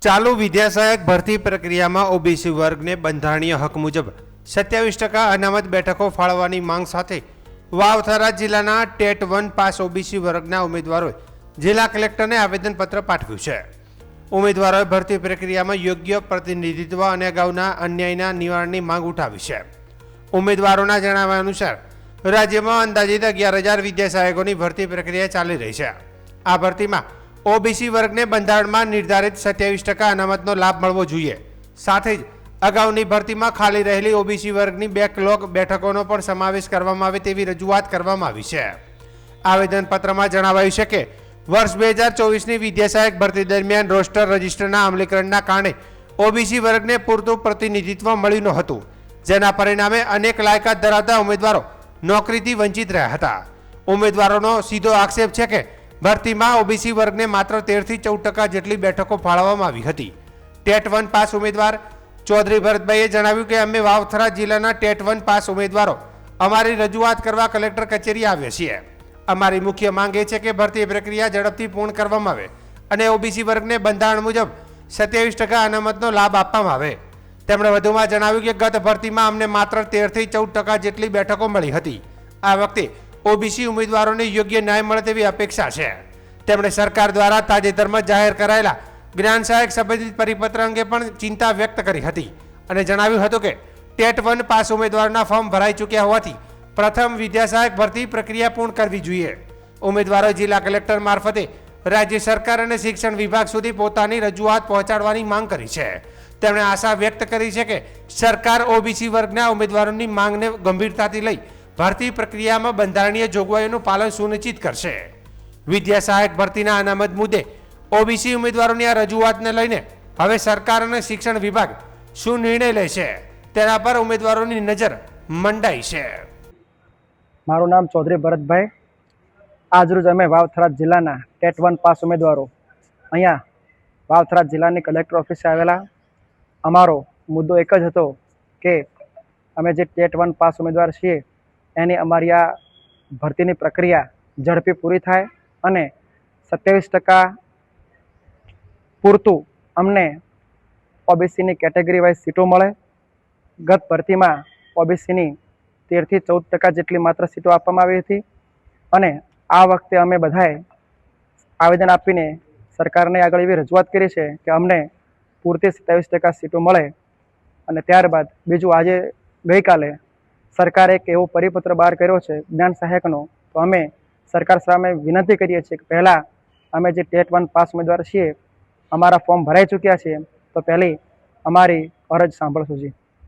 ચાલુ વિદ્યાસહાયક ભરતી પ્રક્રિયામાં ઓબીસી વર્ગને બંધારણીય હક મુજબ 27% અનામત બેઠકો ફાળવવાની માંગ સાથે વાવથરા જિલ્લાના ટેટ 1 પાસ ઓબીસી વર્ગના ઉમેદવારોએ જિલ્લા કલેક્ટરને આવેદનપત્ર પાઠવ્યું છે. ઉમેદવારોએ ભરતી પ્રક્રિયામાં યોગ્ય પ્રતિનિધિત્વ અને અગાઉના અન્યાયના નિવારણની માંગ ઉઠાવી છે. ઉમેદવારોના જણાવ્યા અનુસાર રાજ્યમાં અંદાજિત 11,000 વિદ્યાસહાયકોની ભરતી પ્રક્રિયા ચાલી રહી છે. આ ભરતીમાં ઓબીસી વર્ગને બંધારણમાં નિર્ધારિત 27% અનામતનો લાભ મળવો જોઈએ. સાથે જ અગાઉની ભરતીમાં ખાલી રહેલી ઓબીસી વર્ગની બેકલોગ બેઠકોનો પણ સમાવેશ કરવામાં આવે તેવી રજૂઆત કરવામાં આવી છે. આવેદનપત્રમાં જણાવાયું છે કે વર્ષ 2024ની વિદ્યાસહાયક ભરતી દરમિયાન રોસ્ટર રજિસ્ટરના અમલીકરણના કારણે ઓબીસી વર્ગને પૂરતું પ્રતિનિધિત્વ મળ્યું ન હતું, જેના પરિણામે અનેક લાયકાત ધરાવતા ઉમેદવારો નોકરીથી વંચિત રહ્યા હતા. ઉમેદવારોનો સીધો આક્ષેપ છે કે ભરતીમાં ઓબીસી વર્ગને માત્ર 13થી 14% જેટલી બેઠકો ફાળવવામાં આવી હતી. ટેટ 1 પાસ ઉમેદવાર ચૌધરી ભરતભાઈએ જણાવ્યું કે અમે વાવથરા જિલ્લાના ટેટ 1 પાસ ઉમેદવારો અમારી રજૂઆત કરવા કલેક્ટર કચેરી આવ્યા છીએ. અમારી મુખ્ય માંગ એ છે કે ભરતી પ્રક્રિયા ઝડપથી પૂર્ણ કરવામાં આવે અને ઓબીસી વર્ગને બંધારણ મુજબ 27% અનામતનો લાભ આપવામાં આવે. તેમણે વધુમાં જણાવ્યું કે ગત ભરતીમાં અમને માત્ર 13થી 14% જેટલી બેઠકો મળી હતી. આ વખતે ઓબીસી ઉમેદવારોને યોગ્ય ન્યાય મળે તેવી અપેક્ષા છે. તેમણે સરકાર દ્વારા તાજેતરમાં જાહેર કરાયેલા જ્ઞાન સહાયક સંબંધિત પરિપત્ર અંગે પણ ચિંતા વ્યક્ત કરી હતી અને જણાવ્યું હતું કે ટેટ 1 પાસ ઉમેદવારોના ફોર્મ ભરાઈ ચૂક્યા હોવાથી પ્રથમ વિદ્યાસહાયક ભરતી પ્રક્રિયા પૂર્ણ કરવી જોઈએ. ઉમેદવારોએ જિલ્લા કલેક્ટર મારફતે રાજ્ય સરકાર અને શિક્ષણ વિભાગ સુધી પોતાની રજૂઆત પહોંચાડવાની માંગ કરી છે. તેમણે આશા વ્યક્ત કરી છે કે સરકાર ઓબીસી વર્ગના ઉમેદવારોની માંગને ગંભીરતાથી લઈ ભરતી પ્રક્રિયામાં બંધારણીય જોગવાઈઓનું પાલન સુનિશ્ચિત કરશે. વિદ્યાસહાયક ભરતીના અનામત મુદ્દે ઓબીસી ઉમેદવારોની આ રજૂઆતને લઈને હવે સરકાર અને શિક્ષણ વિભાગ શું નિર્ણય લે છે તેના પર ઉમેદવારોની નજર મંડાઈ છે. મારું નામ ચૌધરી ભરતભાઈ. આજરોજ અમે વાવથરા જિલ્લાના ટેટ 1 પાસ ઉમેદવારો અહીંયા વાવથરા જિલ્લાની કલેક્ટર ઓફિસે આવેલા. અમારો મુદ્દો એક જ હતો કે અમે જે ટેટ 1 પાસ ઉમેદવાર છીએ એની અમારી આ ભરતીની પ્રક્રિયા ઝડપી પૂરી થાય અને 27% પૂરતું અમને ઓબીસીની કેટેગરી વાઇઝ સીટો મળે. ગત ભરતીમાં ઓબીસીની 13થી 14% જેટલી માત્ર સીટો આપવામાં આવી હતી અને આ વખતે અમે બધાએ આવેદન આપીને સરકારને આગળ એવી રજૂઆત કરી છે કે અમને પૂરતી 27% સીટો મળે. અને ત્યારબાદ બીજું આજે ગઈકાલે સરકારે એક એવો પરિપત્ર બહાર કર્યો છે જ્ઞાન સહાયકનો. તો અમે સરકાર સામે વિનંતી કરીએ છીએ કે પહેલાં અમે જે ટેટ 1 પાસ ઉમેદવાર છીએ અમારા ફોર્મ ભરાઈ ચૂક્યા છે તો પહેલી અમારી અરજ સાંભળશું જી.